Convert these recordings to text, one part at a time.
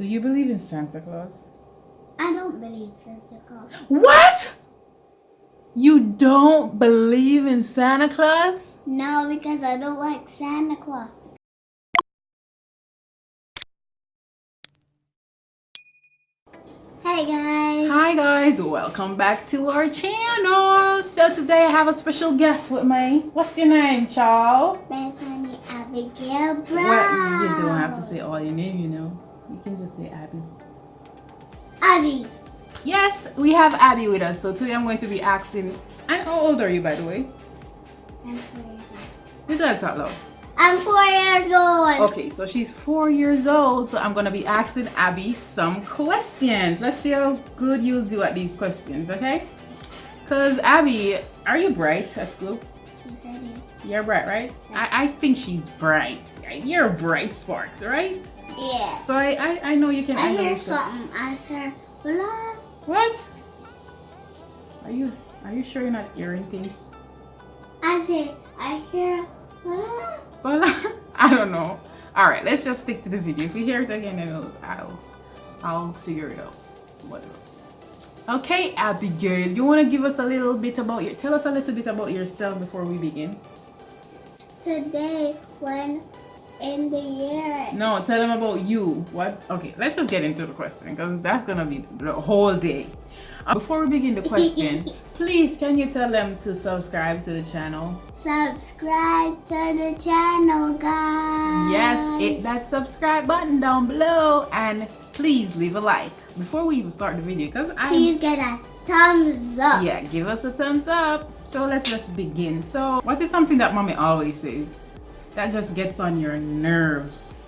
Do you believe in Santa Claus? I don't believe Santa Claus. What? You don't believe in Santa Claus? No, because I don't like Santa Claus. Hey guys. Hi guys, welcome back to our channel. So today I have a special guest with me. What's your name, child? Bethany Abigail Brown. Well, you don't have to say all your name, you know. You can just say Abby. Abby. Yes, we have Abby with us. So today I'm going to be asking, and how old are you, by the way? I'm 4 years old. You gotta talk loud. I'm 4 years old. Okay, so she's 4 years old. So I'm gonna be asking Abby some questions. Let's see how good you'll do at these questions, okay? Cause Abby, are you bright at school? Yes, I do. You're bright, right? I think she's bright. You're bright sparks, right? Yeah. So I know you can I handle hear yourself. something. I hear blah. What? Are you sure you're not hearing things? I hear blah. Well, I don't know. All right, let's just stick to the video. If you hear it again, then I'll figure it out. Whatever. Okay, Abigail, you want to give us a little bit about tell us a little bit about yourself before we begin. Today, when in the year. No, tell them about you. What? Okay, let's just get into the question because that's gonna be the whole day. Before we begin the question, please can you tell them to subscribe to the channel? Subscribe to the channel, guys. Yes, hit that subscribe button down below and please leave a like before we even start the video because please get a thumbs up. Yeah, give us a thumbs up. So let's just begin. So what is something that mommy always says that just gets on your nerves?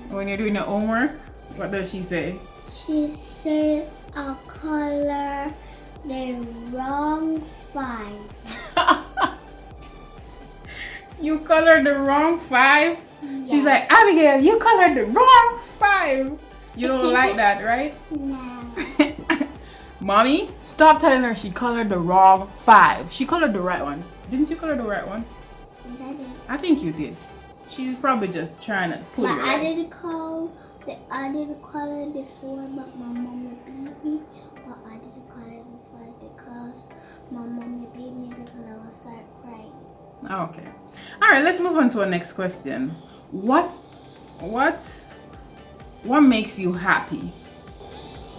When you're doing the homework, what does she say? She says I color the wrong 5. You colored the wrong 5? Yes. She's like, Abigail, you colored the wrong 5. You don't like that, right? No. Mommy, stop telling her she colored the wrong 5. She colored the right one. Didn't you color the right one? Yes, I did. I think you did. She's probably just trying to pull But you I out. didn't color the 4, but my mom beat me. But I didn't color the 5 because my mom beat me because I was start crying. Okay. All right, let's move on to our next question. What makes you happy?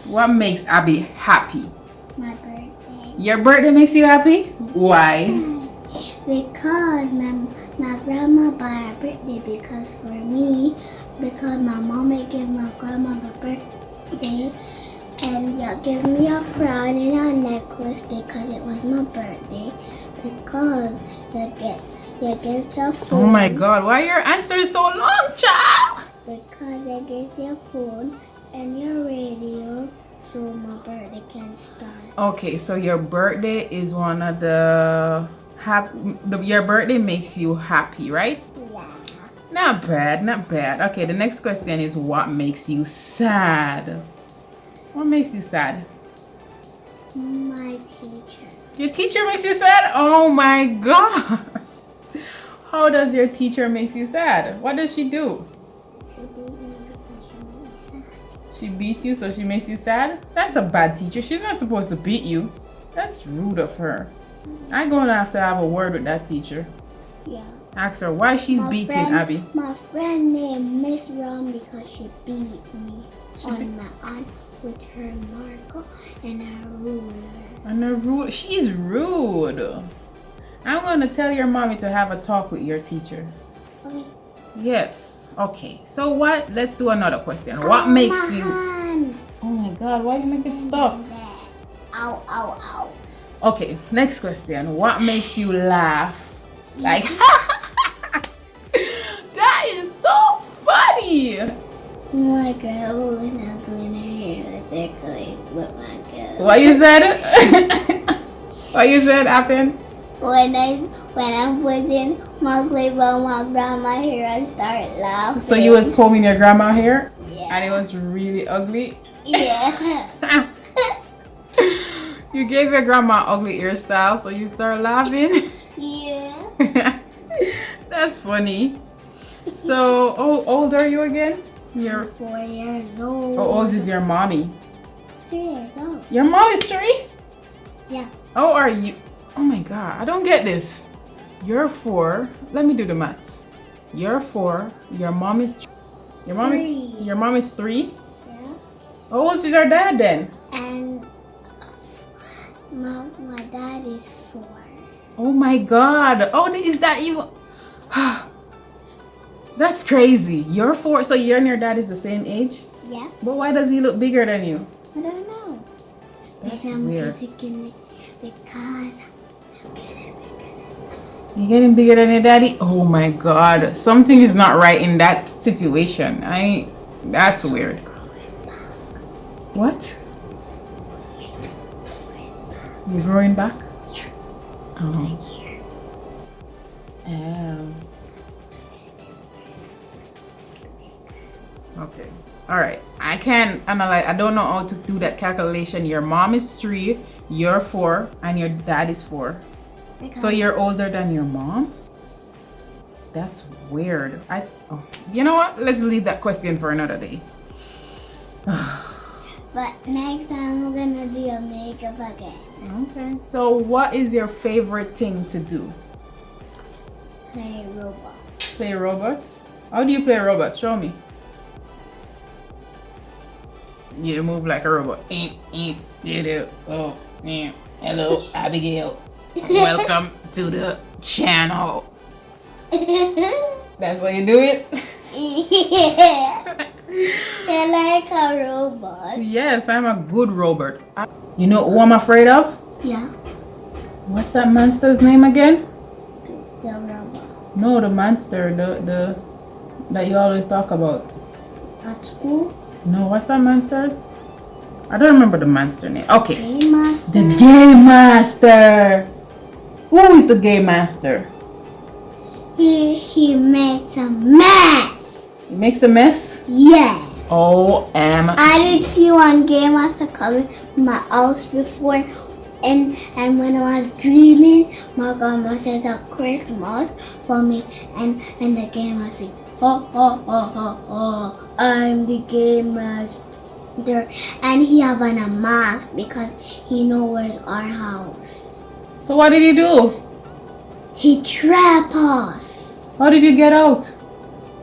What makes Abby happy? My birthday. Your birthday makes you happy? Why? Because my grandma buy a birthday because for me, because my mom gave my grandma the birthday and you give me a crown and a necklace because it was my birthday because you get your phone. Oh my God, why your answer is so long, child? Because they get your phone and your radio so my birthday can start. Okay, so your birthday is one of your birthday makes you happy, right? Yeah. Not bad, not bad. Okay, the next question is what makes you sad? What makes you sad? My teacher. Your teacher makes you sad? Oh my God. How does your teacher makes you sad? What does she do? She beat me because she made me sad. She beats you so she makes you sad? That's a bad teacher. She's not supposed to beat you. That's rude of her. I'm gonna have to have a word with that teacher. Yeah. Ask her why she's beating Abby. My friend named Miss Rom because she beat me on my aunt with her marker and her ruler. And her rude. She's rude. I'm gonna tell your mommy to have a talk with your teacher. Okay. Yes. Okay. So what? Let's do another question. What makes my you? hand. Oh my God! Why you make it stop? Ow! Ow! Ow! Okay. Next question. What makes you laugh? Like. That is so funny. My grandma was not doing her hair exactly with my girl. What you said? What you said happened? When I'm putting my clip on my grandma's hair, I start laughing. So you was combing your grandma hair? Yeah. And it was really ugly? Yeah. You gave your grandma ugly hairstyle, so you start laughing? Yeah. That's funny. So, how old are you again? You're 4 years old. how old is your mommy? 3 years old. Your mom is 3? Yeah. How are you? Oh my god, I don't get this. You're 4. Let me do the maths. You're 4. Your mom is 3. Your mom is 3? Yeah. How old is your dad then? And my dad is 4. Oh my god. Oh, is that even That's crazy. You're 4, so you and your dad is the same age? Yeah. But why does he look bigger than you? I don't know. That's Because weird. because You're getting bigger than your daddy? Oh my god. Something is not right in that situation. That's weird. What? You're growing back? Oh. Okay. Alright. I can't analyze. I don't know how to do that calculation. Your mom is 3, you're 4, and your dad is 4. So you're older than your mom? That's weird. You know what? Let's leave that question for another day. But next time we're gonna do your makeup again. Okay. So what is your favorite thing to do? Play robots. Play robots? How do you play robots? Show me. You move like a robot. You do. Oh, yeah. Hello, Abigail. Welcome to the channel. That's how you do it? Yeah. You're like a robot. Yes, I'm a good robot. You know who I'm afraid of? Yeah. What's that monster's name again? The robot. No, the monster, the that you always talk about. At school? No, what's that monster's? I don't remember the monster name. Okay. Game master. The game master. Who is the game master? He makes a mess. He makes a mess? Yeah. OMG. I did see one game master coming to my house before, and when I was dreaming, my grandma said a Christmas for me, and the game master said, ha ha ha ha ha, I'm the game master, and he have on a mask because he knows where's our house. So what did he do? He trapped us. How did you get out?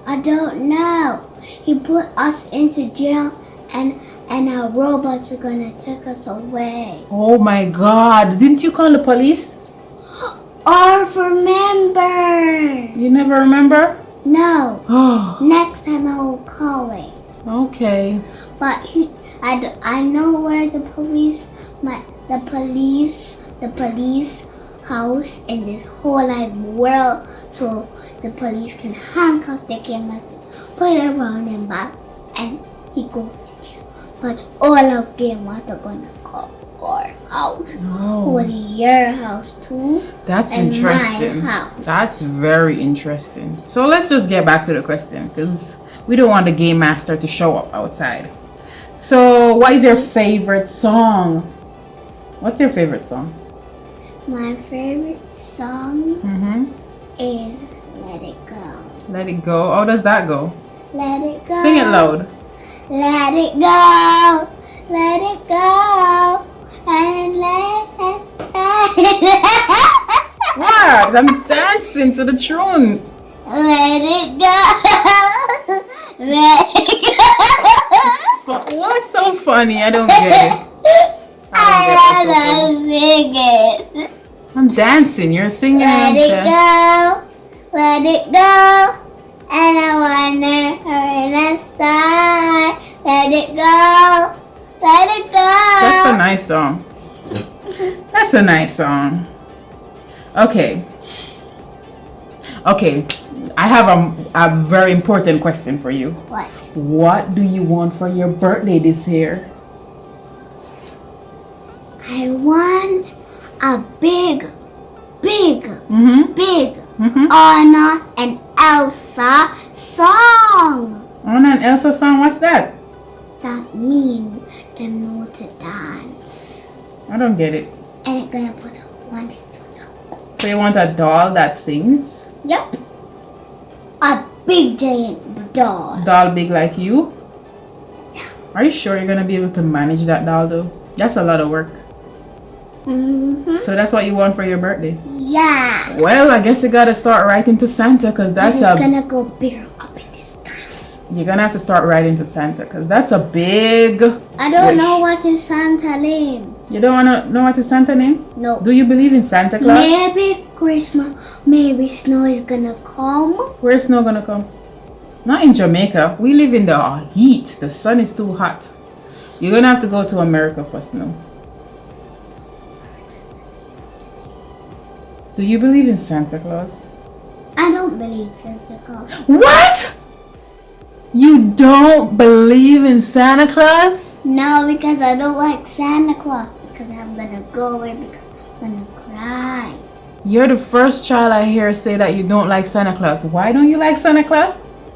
I don't know. He put us into jail, and our robots are gonna take us away. Oh my god. Didn't you call the police? Or remember? You never remember? No. Oh, Next time I will call it. okay. But I know where the police house in this whole wide world, so the police can handcuff the game master, put it around him back, and he goes to jail. But all of game master gonna go our house, Oh, or your house too. that's and interesting. my house. That's very interesting. So let's just get back to the question, because we don't want the game master to show up outside. So what is your favorite song? What's your favorite song? My favorite song is Let It Go. Let It Go. How does that go? Let it go. Sing it loud. Let it go. Let it go. And let it What? I'm dancing to the tune. Let it go. Let it go. What's so funny? I don't get it. I don't get it. I'm dancing. You're singing. Let I'm it dancing. go. Let it go. And I wanna hurt inside. Let it go. Let it That's a go. nice song. That's a nice song. Okay. Okay. I have a very important question for you. What? What do you want for your birthday this year? I want a big Anna and Elsa song. Anna and Elsa song, what's that? That means they know to dance. I don't get it. And it's gonna put one foot up. So you want a doll that sings? Yep. A big giant doll. Doll big like you? Yeah. Are you sure you're gonna be able to manage that doll though? That's a lot of work. Mm-hmm. So that's what you want for your birthday? Yeah. Well, I guess you gotta start writing to Santa, because that's It's gonna go bigger up in this class. You're gonna have to start writing to Santa, because that's a big I don't wish. know what is Santa name. You don't wanna know what is Santa name? No. Do you believe in Santa Claus? Maybe Christmas, maybe snow is gonna come. Where's snow gonna come? Not in Jamaica. We live in the heat. The sun is too hot. You're gonna have to go to America for snow. Do you believe in Santa Claus? I don't believe Santa Claus. What? You don't believe in Santa Claus? No, because I don't like Santa Claus. Because I'm gonna go away because I'm gonna cry. You're the first child I hear say that you don't like Santa Claus. Why don't you like Santa Claus?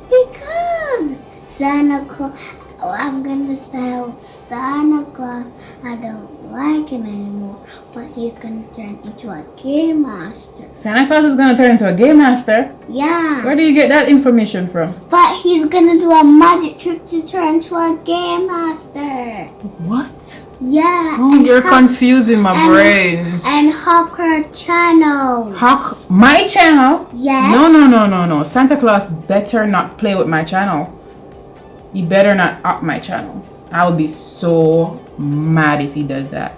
Because Santa Claus, I'm gonna tell Santa Claus I don't like him anymore, but he's gonna turn into a game master. Santa Claus is gonna turn into a game master? Yeah. Where do you get that information from? But he's gonna do a magic trick to turn into a game master. What? Yeah. Oh, and you're Hawk- confusing my brains. And Hawker Channel. My channel? Yes. No. Santa Claus better not play with my channel. He better not up my channel. I'll be so mad if he does that.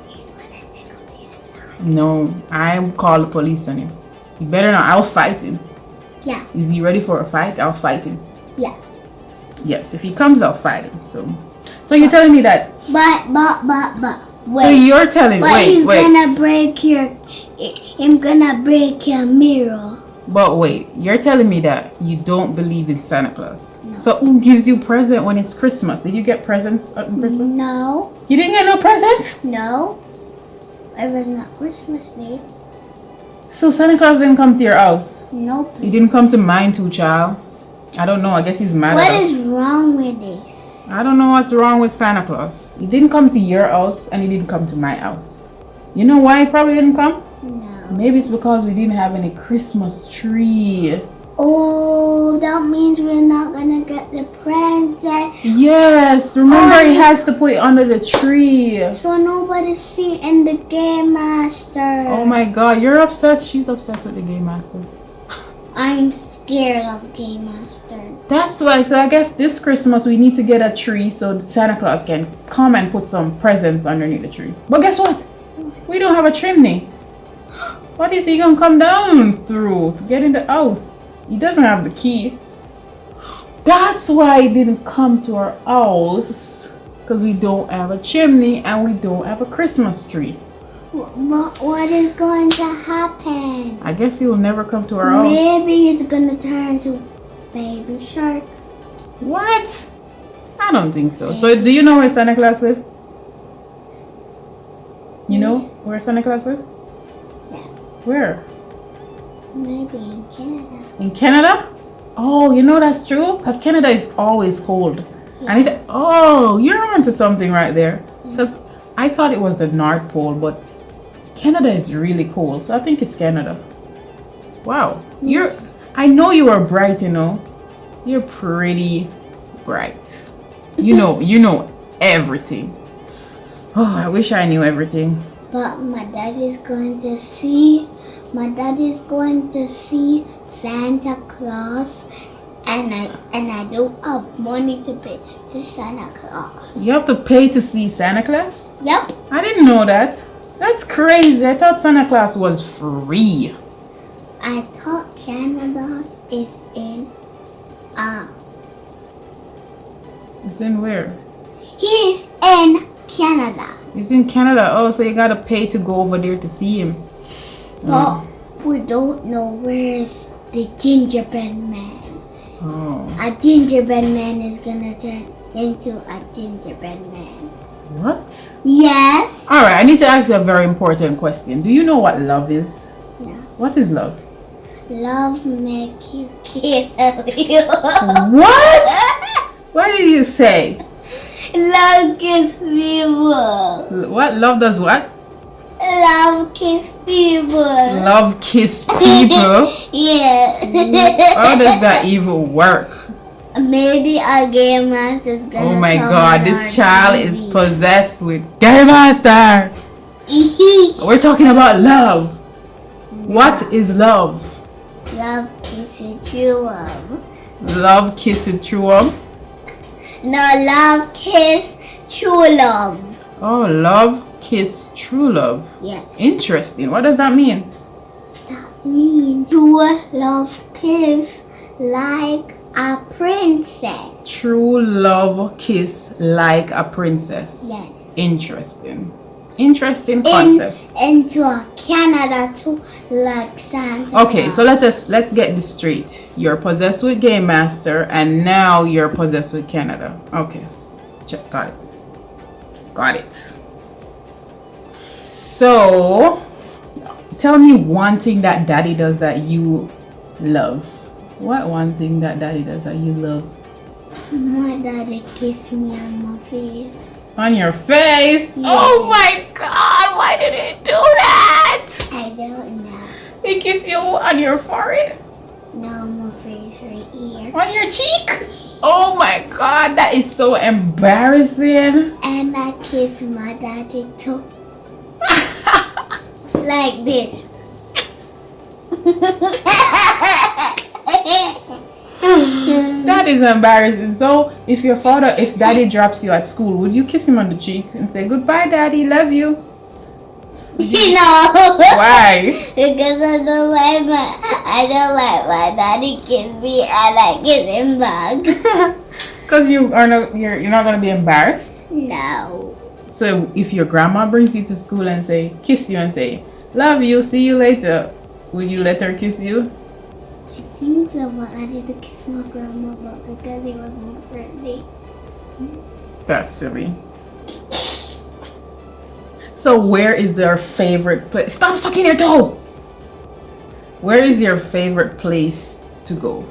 He's gonna take on the inside. No, I call the police on him. He better not. I'll fight him. Yeah. Is he ready for a fight? I'll fight him. Yeah. Yes, if he comes, I'll fight him. So you're telling me that? But. Wait. So you're telling But he's wait. gonna break him gonna break your mirror. But wait, you're telling me that you don't believe in Santa Claus. No. So who gives you present when it's Christmas? Did you get presents on Christmas? No. You didn't get no presents? No. It was not Christmas Day. So Santa Claus didn't come to your house? Nope. He didn't come to mine too, child. I don't know. I guess he's mad What at us. is wrong with this? I don't know what's wrong with Santa Claus. He didn't come to your house and he didn't come to my house. You know why he probably didn't come? No. Maybe it's because we didn't have any Christmas tree. Oh, that means we're not gonna get the present. Yes, remember Oh, he has to put it under the tree. So nobody's seeing the Game Master. Oh my god, you're obsessed. She's obsessed with the Game Master. I'm scared of Game Master. That's why, so I guess this Christmas we need to get a tree so Santa Claus can come and put some presents underneath the tree. But guess what? We don't have a chimney. What is he gonna come down through to get in the house? He doesn't have the key. That's why he didn't come to our house. Because we don't have a chimney and we don't have a Christmas tree. What is going to happen? I guess he will never come to our house. Maybe he's gonna turn into Baby Shark. What? I don't think so. So do you know where Santa Claus lives? You know where Santa Claus lives? Yeah. Where? Maybe in Canada. In Canada? Oh, you know that's true? Because Canada is always cold. Yeah. Oh, you're onto something right there. Because I thought it was the North Pole, but Canada is really cold. So I think it's Canada. Wow. I know you are bright, you know. You're pretty bright. You know everything. Oh, I wish I knew everything. But my dad is going to see Santa Claus, and I don't have money to pay to Santa Claus. You have to pay to see Santa Claus? Yep. I didn't know that. That's crazy. I thought Santa Claus was free. I thought Canada is in It's in where? He's in Canada. He's in Canada. Oh, so you gotta pay to go over there to see him. But we don't know where's the gingerbread man. Oh. A gingerbread man is gonna turn into a gingerbread man. What? Yes. Alright, I need to ask you a very important question. Do you know what love is? Yeah. What is love? Love make you kiss you. What? What did you say? Love kiss people. What? Love does what? Love kiss people. Love kiss people? Yeah. How does that even work? Maybe our game master's gonna Oh my come god, on this our child TV. is possessed with Game Master. We're talking about love. What is love? Love kiss and true love. Love kiss it through 'em? No, love kiss true love. Oh, love kiss true love. Yes. Interesting. What does that mean? That means true love kiss like a princess. True love kiss like a princess. Yes. Interesting. Interesting concept. Into a Canada too, like Santa. Okay, Claus. so let's get this straight. You're possessed with Game Master, and now you're possessed with Canada. Okay, check. Got it. Got it. So, tell me one thing that Daddy does that you love. What one thing that Daddy does that you love? My daddy kissed me on my face. On your face? Yes. Oh my God! Why did he do that? I don't know. He kissed you on your forehead? No, my face right here. On your cheek? Oh my God! That is so embarrassing. And I kissed my daddy too. Like this. That is embarrassing. So, if Daddy drops you at school, would you kiss him on the cheek and say goodbye, Daddy, love you? No. Why? Because I don't like my daddy kiss me and I kiss him back. Because you're not gonna be embarrassed. No. So, if your grandma brings you to school and kiss you and say love you, see you later, would you let her kiss you? I think so, but I did to kiss my grandma, but because it was my birthday. That's silly. So where is their favorite place? Stop sucking your toe! Where is your favorite place to go?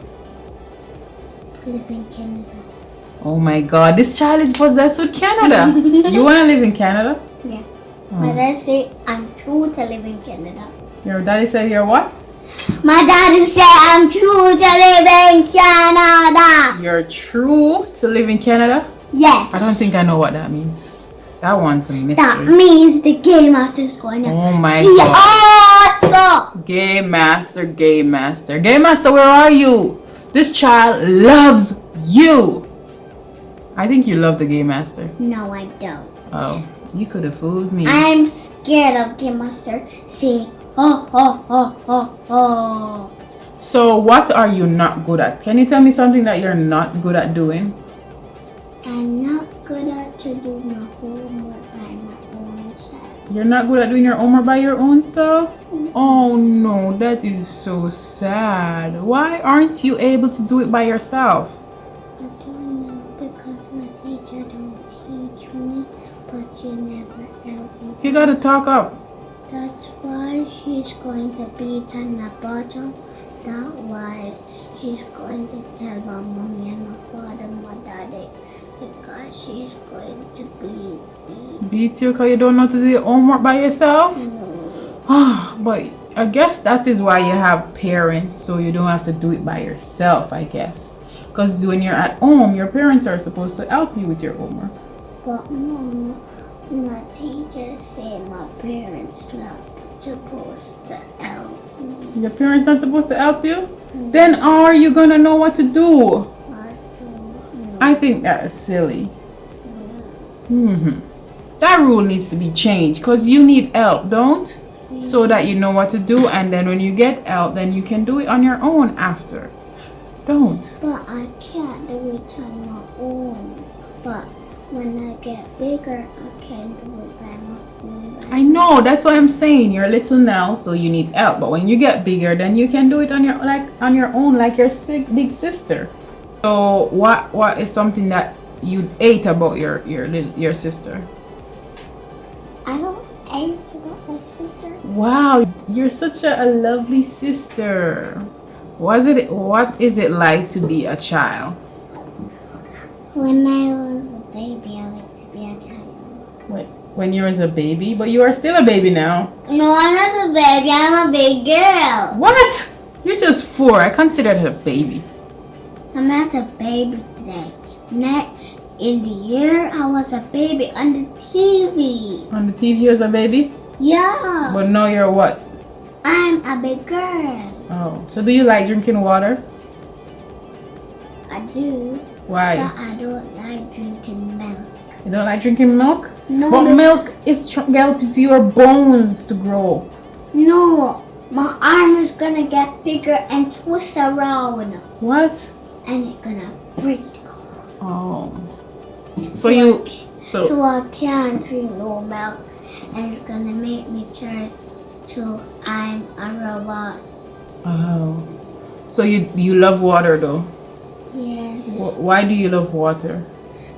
I live in Canada. Oh my God, this child is possessed with Canada. You want to live in Canada? Yeah. Oh. But I say I'm true to live in Canada. Your daddy said you're what? My daddy said I'm true to live in Canada. You're true to live in Canada? Yes. I don't think I know what that means. That one's a mystery. That means the game master's going to Oh my see God. us. Game Master, Game Master. Game Master, where are you? This child loves you. I think you love the Game Master. No, I don't. Oh, you could have fooled me. I'm scared of game master. See, oh. So what are you not good at? Can you tell me something that you're not good at doing? I'm not good at to do my homework by my own self. You're not good at doing your homework by your own self? Oh no, that is so sad. Why aren't you able to do it by yourself? I don't know because my teacher don't teach me, but she never helped me. You gotta talk up. That's why she's going to beat on my bottom. That's why she's going to tell my mommy and my father and my daddy. Because she's going to beat me. Beat you because you don't know how to do your homework by yourself? No. But I guess that is why you have parents, so you don't have to do it by yourself, I guess. Because when you're at home, your parents are supposed to help you with your homework. But Mama, my teacher said my parents not supposed to help me. Your parents not supposed to help you? Then how are you going to know what to do? I don't know. I think that is silly. That rule needs to be changed because you need help, don't? So that you know what to do, and then when you get help, then you can do it on your own after. Don't. But I can't do it on my own. But when I get bigger, I can do it by my own. I know, that's why I'm saying you're little now, so you need help. But when you get bigger, then you can do it on your own, like your big sister. So what is something that you hate about your sister? I don't hate about my sister. Wow, you're such a lovely sister. What is it like to be a child? When I was a baby, I liked to be a child. Wait, when you was a baby, but you are still a baby now. No, I'm not a baby. I'm a big girl. What? You're just 4. I consider it a baby. I'm not a baby today. In the year I was a baby on the TV. On the TV you was a baby? Yeah. But now you're what? I'm a big girl. Oh, so do you like drinking water? I do. Why? But I don't like drinking milk. You don't like drinking milk? No. But milk helps your bones to grow. No. My arm is gonna get bigger and twist around. What? And it's gonna break. Oh. So you... So I can't drink no milk. And it's gonna make me turn to I'm a robot. Oh. So you love water though? Yes. Why do you love water?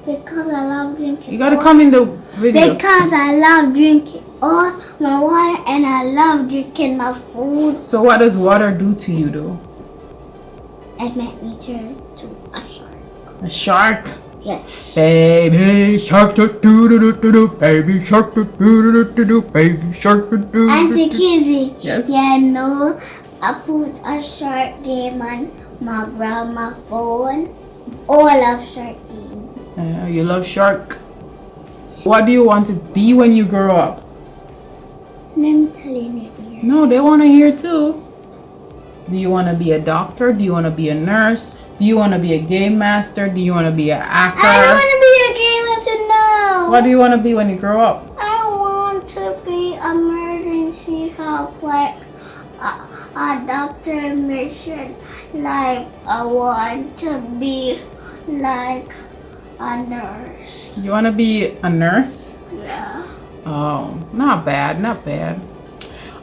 Because I love drinking. You gotta come in the video. Because I love drinking all my water and I love drinking my food. So what does water do to you though? It makes me turn to a shark. A shark? Yes. Baby shark do do do do do, baby shark do do do do, baby shark do do. Auntie Kizzy. Yes. Yeah, no. I put a shark game on my grandma's phone. All of shark game. You love shark. What do you want to be when you grow up? Let me tell you. No, they want to hear too. Do you want to be a doctor? Do you want to be a nurse? Do you want to be a game master? Do you want to be an actor? I don't want to be a game master now. What do you want to be when you grow up? I want to be emergency help, like a doctor mission. Like I want to be like a nurse. You want to be a nurse? Yeah. Oh, not bad, not bad.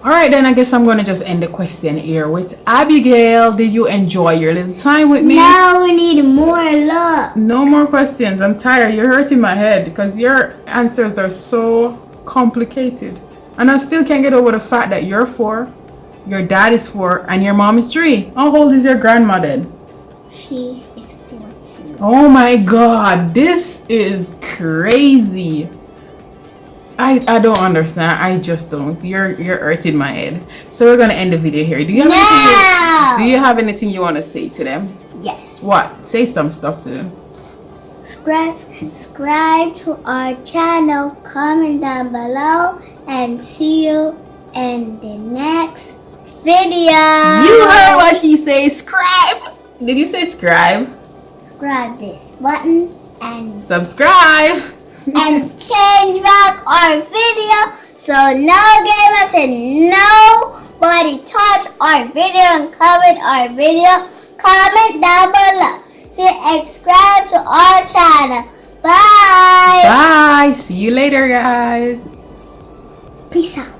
All right, then I guess I'm going to just end the question here with Abigail. Did you enjoy your little time with me? Now we need more luck. No more questions. I'm tired. You're hurting my head because your answers are so complicated. And I still can't get over the fact that you're 4, your dad is 4, and your mom is 3. How old is your grandma then? She is 14. Oh my God, this is crazy. I don't understand. I just don't. You're hurting my head. So we're gonna end the video here. Do you have anything you want to say to them? Yes. What? Say some stuff to them. Subscribe to our channel, comment down below, and see you in the next video. You heard what she says. Scribe. Did you say scribe? Subscribe this button and Subscribe. and change back our video so no gamers and nobody touch our video and comment our video. Comment down below. Subscribe to our channel. Bye. Bye. See you later, guys. Peace out.